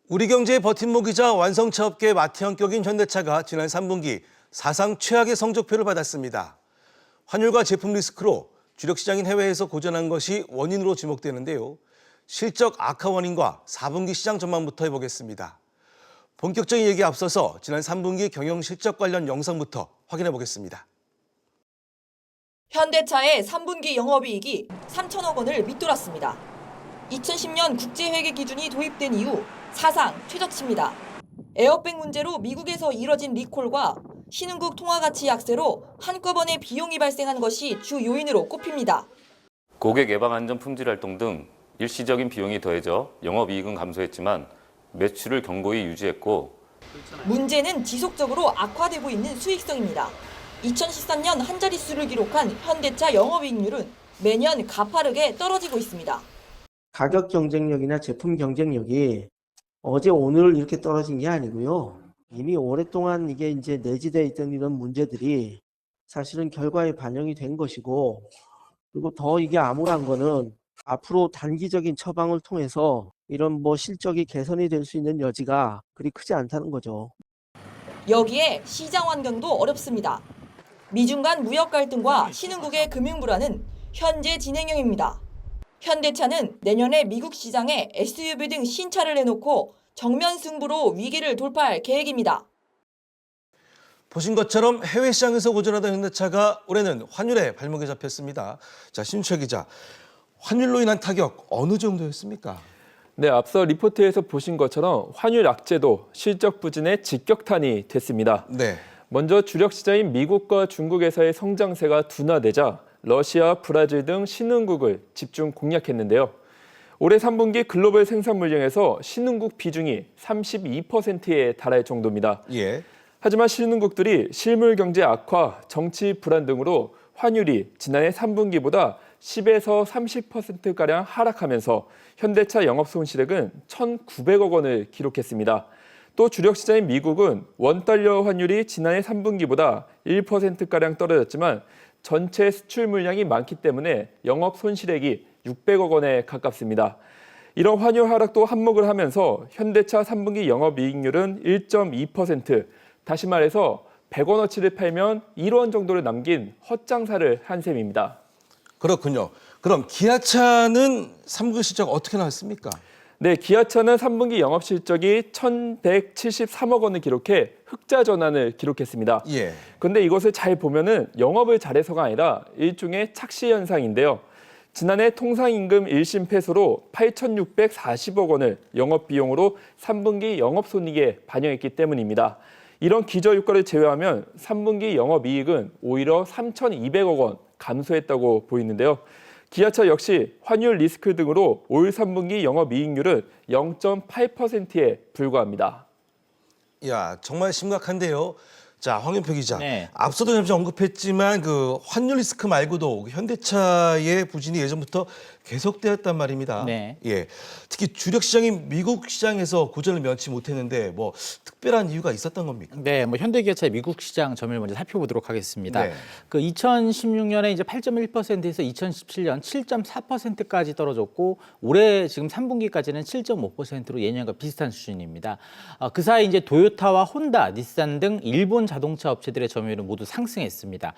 우리 경제의 버팀목이자 완성차 업계의 맏형격인 현대차가 지난 3분기 사상 최악의 성적표를 받았습니다. 환율과 제품 리스크로 주력 시장인 해외에서 고전한 것이 원인으로 지목되는데요. 실적 악화 원인과 4분기 시장 전망부터 해보겠습니다. 본격적인 얘기에 앞서서 지난 3분기 경영 실적 관련 영상부터 확인해 보겠습니다. 현대차의 3분기 영업이익이 3천억 원을 밑돌았습니다. 2010년 국제회계 기준이 도입된 이후 사상 최저치입니다. 에어백 문제로 미국에서 이뤄진 리콜과 신흥국 통화가치 약세로 한꺼번에 비용이 발생한 것이 주 요인으로 꼽힙니다. 고객 예방 안전 품질 활동 등 일시적인 비용이 더해져 영업이익은 감소했지만 매출을 견고히 유지했고 문제는 지속적으로 악화되고 있는 수익성입니다. 2013년 한 자릿수를 기록한 현대차 영업이익률은 매년 가파르게 떨어지고 있습니다. 가격 경쟁력이나 제품 경쟁력이 어제 오늘 이렇게 떨어진 게 아니고요. 이미 오랫동안 이게 이제 내재되어 있던 이런 문제들이 사실은 결과에 반영이 된 것이고, 그리고 더 이게 암울한 거는 앞으로 단기적인 처방을 통해서 이런 실적이 개선이 될 수 있는 여지가 그리 크지 않다는 거죠. 여기에 시장 환경도 어렵습니다. 미중 간 무역 갈등과 신흥국의 금융 불안은 현재 진행형입니다. 현대차는 내년에 미국 시장에 SUV 등 신차를 내놓고 정면 승부로 위기를 돌파할 계획입니다. 보신 것처럼 해외 시장에서 고전하던 현대차가 올해는 환율에 발목이 잡혔습니다. 자, 신유철 기자, 환율로 인한 타격 어느 정도였습니까? 네, 앞서 리포트에서 보신 것처럼 환율 악재도 실적 부진의 직격탄이 됐습니다. 네. 먼저 주력 시장인 미국과 중국에서의 성장세가 둔화되자 러시아, 브라질 등 신흥국을 집중 공략했는데요. 올해 3분기 글로벌 생산 물량에서 신흥국 비중이 32%에 달할 정도입니다. 예. 하지만 신흥국들이 실물 경제 악화, 정치 불안 등으로 환율이 지난해 3분기보다 10에서 30%가량 하락하면서 현대차 영업 손실액은 1,900억 원을 기록했습니다. 또 주력 시장인 미국은 원달러 환율이 지난해 3분기보다 1%가량 떨어졌지만 전체 수출 물량이 많기 때문에 영업 손실액이 600억 원에 가깝습니다. 이런 환율 하락도 한몫을 하면서 현대차 3분기 영업이익률은 1.2%, 다시 말해서 100원어치를 팔면 1원 정도를 남긴 헛장사를 한 셈입니다. 그렇군요. 그럼 기아차는 3분기 실적 어떻게 나왔습니까? 네, 기아차는 3분기 영업 실적이 1,173억 원을 기록해 흑자 전환을 기록했습니다. 예. 그런데 이것을 잘 보면은 영업을 잘해서가 아니라 일종의 착시 현상인데요. 지난해 통상임금 1심 패소로 8,640억 원을 영업 비용으로 3분기 영업손익에 반영했기 때문입니다. 이런 기저효과를 제외하면 3분기 영업이익은 오히려 3,200억 원 감소했다고 보이는데요. 기아차 역시 환율 리스크 등으로 올 3분기 영업이익률은 0.8%에 불과합니다. 야, 정말 심각한데요. 자, 황윤표 기자. 네. 앞서도 잠시 언급했지만 그 환율 리스크 말고도 현대차의 부진이 예전부터 계속되었단 말입니다. 네. 예. 특히 주력 시장인 미국 시장에서 고전을 면치 못했는데 특별한 이유가 있었던 겁니까? 네, 현대기아차의 미국 시장 점유율 먼저 살펴보도록 하겠습니다. 네. 2016년에 이제 8.1%에서 2017년 7.4%까지 떨어졌고 올해 지금 3분기까지는 7.5%로 예년과 비슷한 수준입니다. 그 사이 이제 도요타와 혼다, 닛산 등 일본 자동차 업체들의 점유율은 모두 상승했습니다.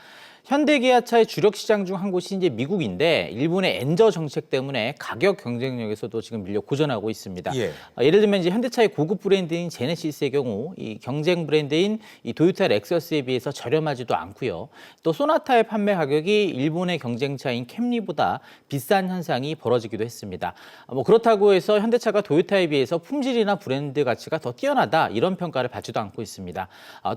현대기아차의 주력 시장 중 한 곳이 이제 미국인데 일본의 엔저 정책 때문에 가격 경쟁력에서도 지금 밀려 고전하고 있습니다. 예. 예를 들면 이제 현대차의 고급 브랜드인 제네시스의 경우 이 경쟁 브랜드인 이 도요타 렉서스에 비해서 저렴하지도 않고요. 또 소나타의 판매 가격이 일본의 경쟁차인 캠리보다 비싼 현상이 벌어지기도 했습니다. 그렇다고 해서 현대차가 도요타에 비해서 품질이나 브랜드 가치가 더 뛰어나다 이런 평가를 받지도 않고 있습니다.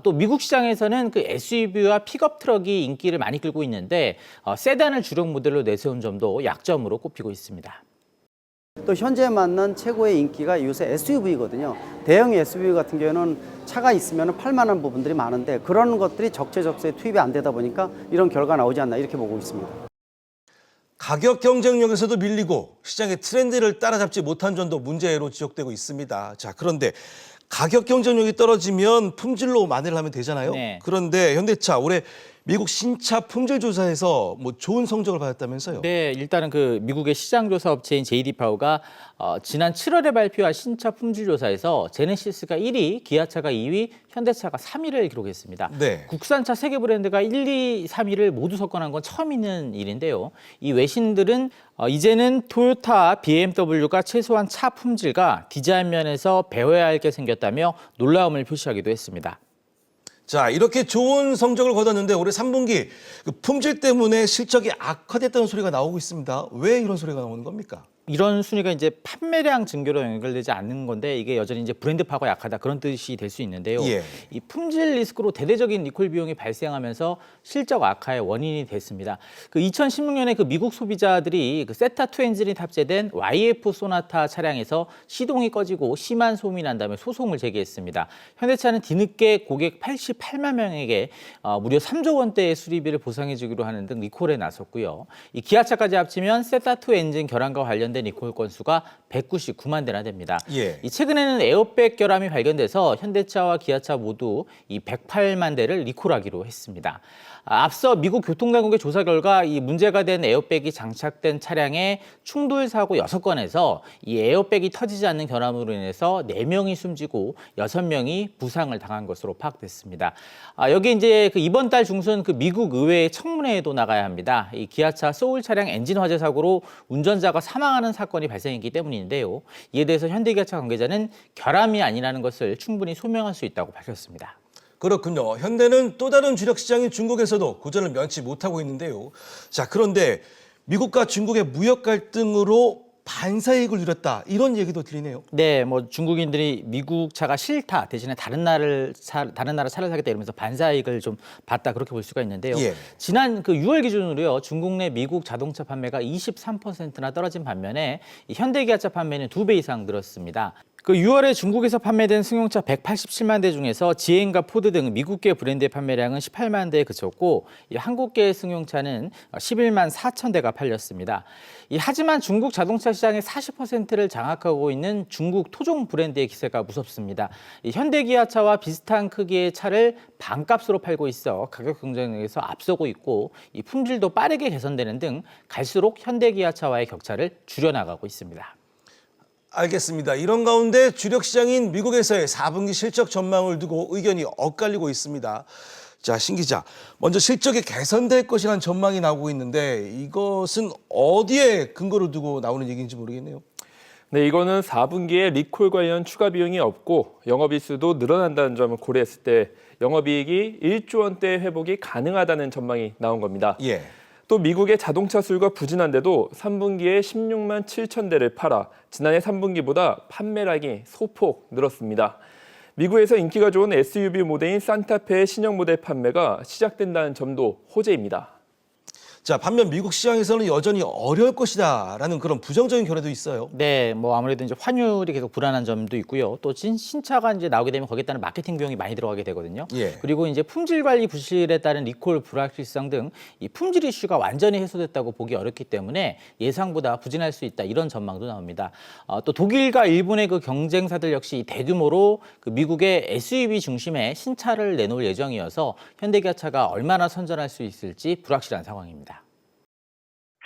또 미국 시장에서는 그 SUV와 픽업 트럭이 인기를 많이 끌고 있는데 세단을 주력 모델로 내세운 점도 약점으로 꼽히고 있습니다. 또 현재 맞는 최고의 인기가 요새 SUV거든요. 대형 SUV 같은 경우는 차가 있으면 팔만한 부분들이 많은데 그런 것들이 적재적소에 투입이 안 되다 보니까 이런 결과가 나오지 않나 이렇게 보고 있습니다. 가격 경쟁력에서도 밀리고 시장의 트렌드를 따라잡지 못한 점도 문제로 지적되고 있습니다. 자, 그런데 가격 경쟁력이 떨어지면 품질로 만회를 하면 되잖아요. 네. 그런데 현대차 올해 미국 신차 품질 조사에서 뭐 좋은 성적을 받았다면서요? 네, 일단은 그 미국의 시장조사 업체인 JD 파워가 지난 7월에 발표한 신차 품질 조사에서 제네시스가 1위, 기아차가 2위, 현대차가 3위를 기록했습니다. 네. 국산차 세계 브랜드가 1, 2, 3위를 모두 석권한 건 처음 있는 일인데요. 이 외신들은 이제는 토요타, BMW가 최소한 차 품질과 디자인 면에서 배워야 할 게 생겼다며 놀라움을 표시하기도 했습니다. 자, 이렇게 좋은 성적을 거뒀는데 올해 3분기 그 품질 때문에 실적이 악화됐다는 소리가 나오고 있습니다. 왜 이런 소리가 나오는 겁니까? 이런 순위가 이제 판매량 증가로 연결되지 않는 건데 이게 여전히 이제 브랜드 파가 약하다 그런 뜻이 될 수 있는데요. 예. 이 품질 리스크로 대대적인 리콜 비용이 발생하면서 실적 악화의 원인이 됐습니다. 그 2016년에 그 미국 소비자들이 그 세타2 엔진이 탑재된 YF 소나타 차량에서 시동이 꺼지고 심한 소음이 난 다음에 소송을 제기했습니다. 현대차는 뒤늦게 고객 88만 명에게 무려 3조 원대의 수리비를 보상해주기로 하는 등 리콜에 나섰고요. 이 기아차까지 합치면 세타2 엔진 결함과 관련된 리콜 건수가 199만 대나 됩니다. 예. 이 최근에는 에어백 결함이 발견돼서 현대차와 기아차 모두 이 108만 대를 리콜하기로 했습니다. 앞서 미국 교통당국의 조사 결과 이 문제가 된 에어백이 장착된 차량의 충돌 사고 6건에서 이 에어백이 터지지 않는 결함으로 인해서 4명이 숨지고 6명이 부상을 당한 것으로 파악됐습니다. 여기 이제 그 이번 달 중순 그 미국 의회의 청문회에도 나가야 합니다. 이 기아차 소울 차량 엔진 화재 사고로 운전자가 사망하는 사건이 발생했기 때문인데요. 이에 대해서 현대기아차 관계자는 결함이 아니라는 것을 충분히 소명할 수 있다고 밝혔습니다. 그렇군요. 현대는 또 다른 주력 시장인 중국에서도 고전을 면치 못하고 있는데요. 자, 그런데 미국과 중국의 무역 갈등으로 반사이익을 누렸다 이런 얘기도 들리네요. 네, 뭐 중국인들이 미국 차가 싫다 대신에 다른 나라 차를 사겠다 이러면서 반사이익을 좀 봤다 그렇게 볼 수가 있는데요. 예. 지난 그 6월 기준으로요, 중국 내 미국 자동차 판매가 23%나 떨어진 반면에 이 현대기아차 판매는 2배 이상 늘었습니다. 그 6월에 중국에서 판매된 승용차 187만 대 중에서 지엔과 포드 등 미국계 브랜드의 판매량은 18만 대에 그쳤고 이 한국계 승용차는 11만 4천 대가 팔렸습니다. 하지만 중국 자동차 시장의 40%를 장악하고 있는 중국 토종 브랜드의 기세가 무섭습니다. 현대기아차와 비슷한 크기의 차를 반값으로 팔고 있어 가격 경쟁에서 앞서고 있고 이 품질도 빠르게 개선되는 등 갈수록 현대기아차와의 격차를 줄여나가고 있습니다. 알겠습니다. 이런 가운데 주력 시장인 미국에서의 4분기 실적 전망을 두고 의견이 엇갈리고 있습니다. 자, 신 기자, 먼저 실적이 개선될 것이라는 전망이 나오고 있는데 이것은 어디에 근거를 두고 나오는 얘기인지 모르겠네요. 네, 이거는 4분기에 리콜 관련 추가 비용이 없고 영업일수도 늘어난다는 점을 고려했을 때 영업이익이 1조 원대 회복이 가능하다는 전망이 나온 겁니다. 예. 또 미국의 자동차 수요가 부진한데도 3분기에 16만 7천 대를 팔아 지난해 3분기보다 판매량이 소폭 늘었습니다. 미국에서 인기가 좋은 SUV 모델인 산타페의 신형 모델 판매가 시작된다는 점도 호재입니다. 자, 반면 미국 시장에서는 여전히 어려울 것이다라는 그런 부정적인 견해도 있어요. 네, 뭐 아무래도 이제 환율이 계속 불안한 점도 있고요. 또 신차가 이제 나오게 되면 거기에 따른 마케팅 비용이 많이 들어가게 되거든요. 예. 그리고 이제 품질 관리 부실에 따른 리콜 불확실성 등 이 품질 이슈가 완전히 해소됐다고 보기 어렵기 때문에 예상보다 부진할 수 있다 이런 전망도 나옵니다. 또 독일과 일본의 그 경쟁사들 역시 대규모로 그 미국의 SUV 중심의 신차를 내놓을 예정이어서 현대기아차가 얼마나 선전할 수 있을지 불확실한 상황입니다.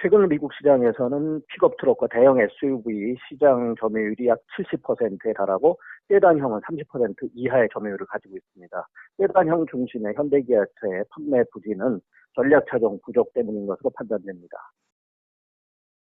최근 미국 시장에서는 픽업 트럭과 대형 SUV 시장 점유율이 약 70%에 달하고 세단형은 30% 이하의 점유율을 가지고 있습니다. 세단형 중심의 현대기아차의 판매 부진은 전략 차종 부족 때문인 것으로 판단됩니다.